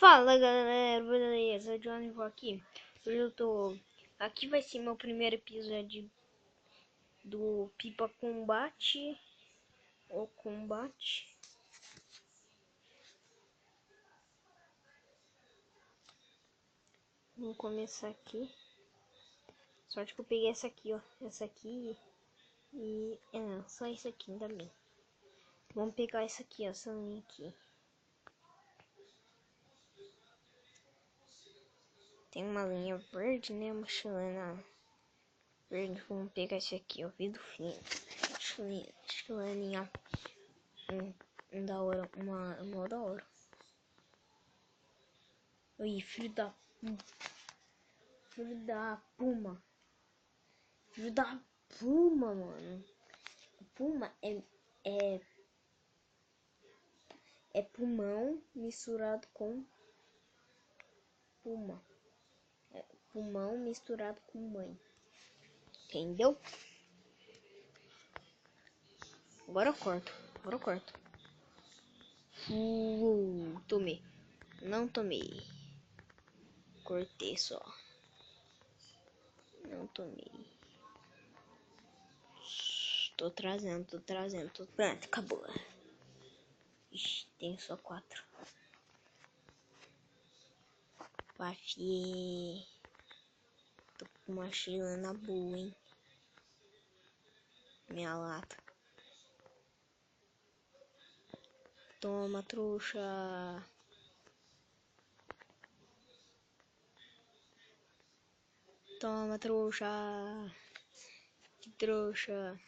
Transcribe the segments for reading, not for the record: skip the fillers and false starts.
Fala galera, beleza? Johnny vou aqui. Hoje eu tô. Aqui vai ser meu primeiro episódio do Pipa Combate. O combate. Vamos começar aqui. Sorte que eu peguei essa aqui, ó. Essa aqui e. Não, só isso aqui ainda bem. Vamos pegar essa aqui, ó. Essa linha aqui. Tem uma linha verde, né? Uma chilena verde. Vamos pegar esse aqui, ó. Vidro fino. Chileninha. Da hora. Uma da hora. Oi, filho da puma. Filho da puma, mano. Puma é pulmão misturado com puma. É pulmão misturado com mãe. Entendeu? Agora eu corto. Tomei. Não tomei. Cortei só. Não tomei. Tô trazendo. Pronto, acabou. Ixi, tem só 4. Pafi. Tô com uma chilena boa, hein? Minha lata. Toma, trouxa. Toma, trouxa. Que trouxa.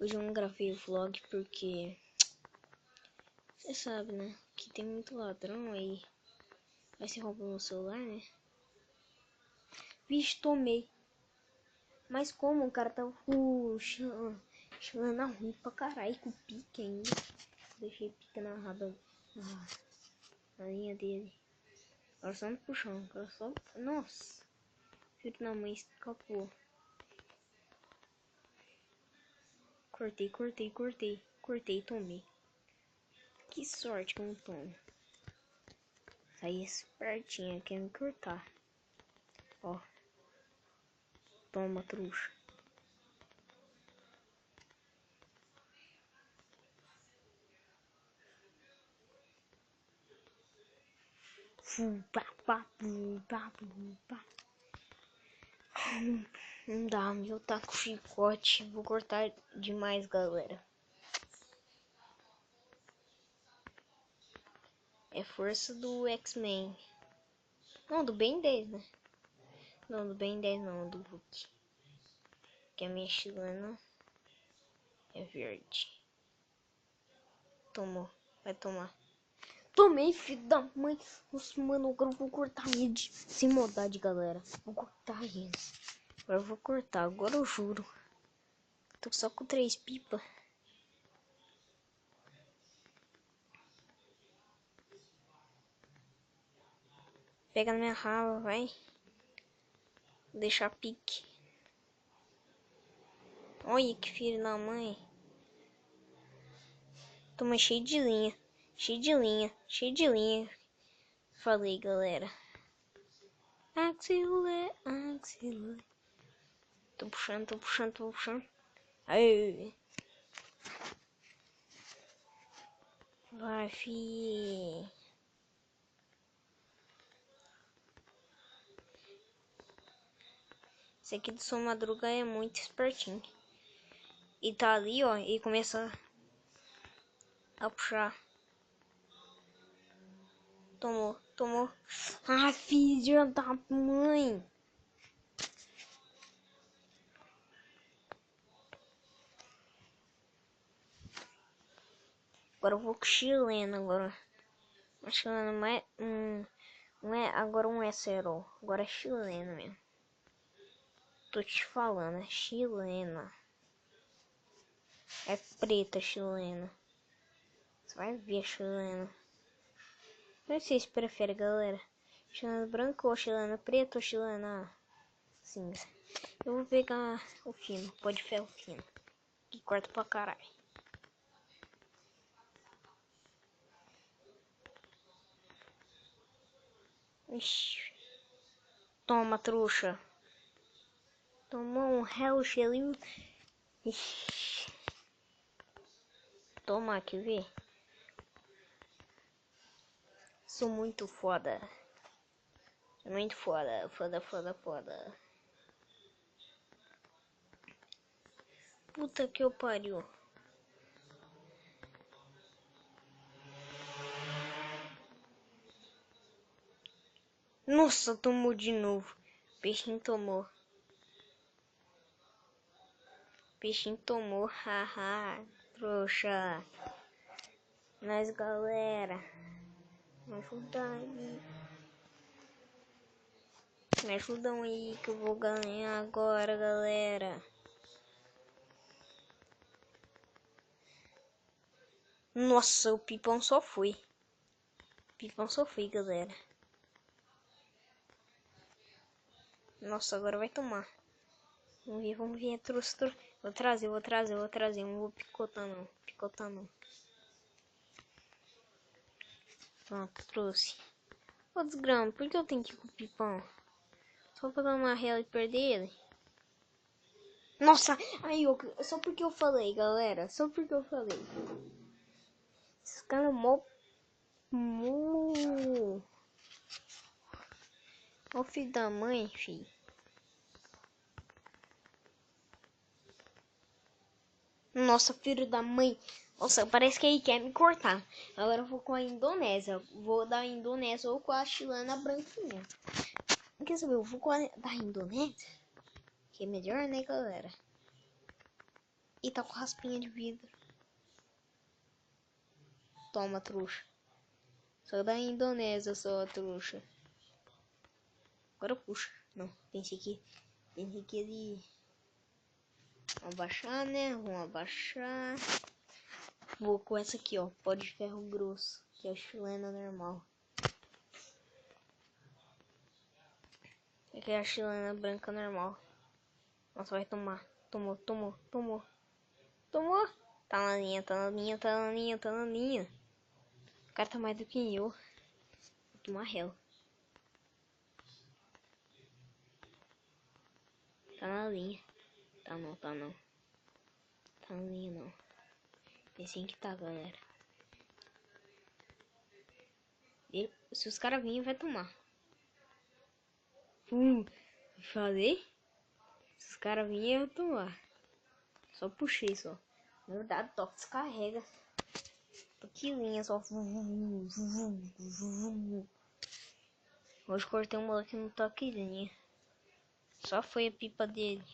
Hoje eu não gravei o vlog porque... Você sabe, né? Que tem muito ladrão aí. Vai se roubar meu celular, né? Vixe, tomei. Mas como o cara tava com chilena ruim pra caralho, com pique ainda. Deixei pique na raba, na linha dele. Agora só no puxão, agora só... Nossa. Filho da mãe escapou. Cortei, tomei. Que sorte que eu não tomo. Saí espertinha, quer me cortar. Ó. Toma, trouxa. Não dá, meu tá com chicote. Vou cortar demais, galera. É força do X-Men. Não, do Ben 10, né? Não, do Ben 10 não, do Hulk. Que a minha chilena é verde. Tomou, vai tomar. Tomei, filho da mãe. Nossa, mano, agora eu vou cortar ele. Sem maldade, galera. Vou cortar ele. Agora eu vou cortar, agora eu juro. Tô só com 3 pipas. Pega na minha raba, vai. Deixar pique. Olha que filho da mãe. Toma cheio de linha. Cheio de linha. Falei, galera. Axilé. Tô puxando. Aí. Vai, fi. Esse aqui do São Madruga é muito espertinho. E tá ali, ó, e começa a puxar. Tomou. Ah, filha da mãe. Agora eu vou com chilena agora. A chilena mais... não é, agora não é cerol. Agora é chilena mesmo. Tô te falando, é chilena. É preta chilena. Você vai ver a chilena. Não sei se vocês preferem, galera. Chilena branca ou chilena preta ou chilena cinza. Eu vou pegar o fino. Pode ferro fino. Que corta pra caralho. Ixi. Toma, trouxa. Tomou um réu gelinho. Ixi. Toma, quer ver? Sou muito foda. Sou muito foda. Foda. Puta que eu pariu. Nossa, tomou de novo. Peixinho tomou. Peixinho tomou. Haha. Trouxa. Mas galera. Me ajudam aí. Me ajudam aí que eu vou ganhar agora, galera. Nossa, o Pipão só foi. Galera. Nossa, agora vai tomar. Vamos ver, trouxe. Vou trazer. Não vou picotar não. Pronto, trouxe. Ô desgrama, por que eu tenho que ir com o Pipão? Só pra dar uma rela e perder ele? Nossa, aí só porque eu falei, galera. Esses caras mó... Ó filho da mãe, filho. Nossa, filho da mãe. Nossa, parece que ele quer me cortar. Agora eu vou com a Indonésia. Vou dar a Indonésia ou com a chilena branquinha. Quer saber? Eu vou com a da Indonésia. Que é melhor, né, galera? E tá com raspinha de vidro. Toma, trouxa. Só da Indonésia, só, trouxa. Agora puxa. Não, pensei que ele... Vamos abaixar, né? Vamos abaixar. Vou com essa aqui, ó. Pó de ferro grosso. Que é a chilena normal. Aqui é a chilena branca normal. Nossa, vai tomar. Tomou. Tá na linha. O cara tá mais do que eu. Vou tomar réu. Tá na linha. Tá não. Tá na linha não. É assim que tá, galera. Se os caras virem, vai tomar. Falei? Se os caras virem, eu vou tomar. Só puxei, só. Meu dado toque descarrega. Toquilinha, só. Hoje cortei um moleque no toquezinho. Só foi a pipa dele.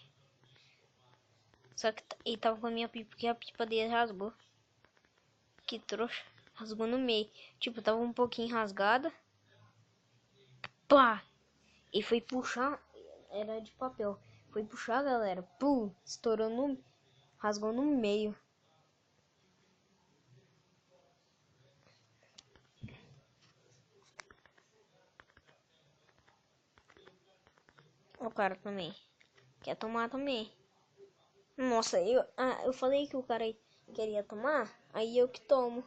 Só que ele tava com a minha pipa, porque a pipa dele rasgou. Que trouxa. Rasgou no meio. Tipo, tava um pouquinho rasgada. Pá! E foi puxar. Era de papel. Foi puxar, galera. Pum! Estourou no... Rasgou no meio. O cara também. Quer tomar também. Nossa, eu falei que o cara queria tomar. Aí eu que tomo.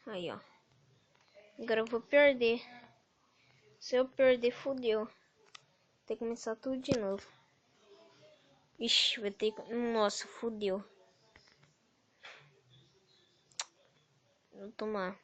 Aí, ó. Agora eu vou perder. Se eu perder, fodeu. Tem que começar tudo de novo. Ixi, vai ter que... Nossa, fodeu. Vou tomar.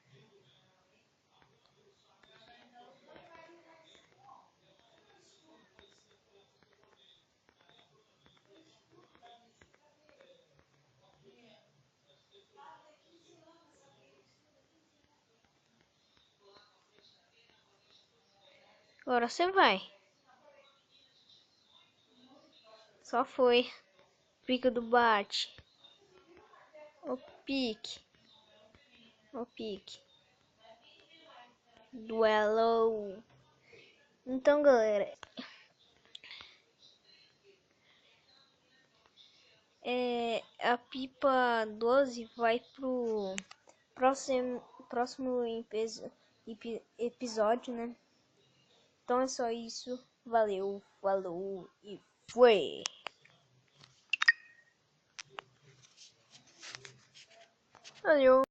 Agora você vai. Só foi. Pico do bate. O pique. Duelo. Então, galera. A pipa 12 vai pro próximo episódio, né? Então é só isso. Valeu, falou e foi! Valeu!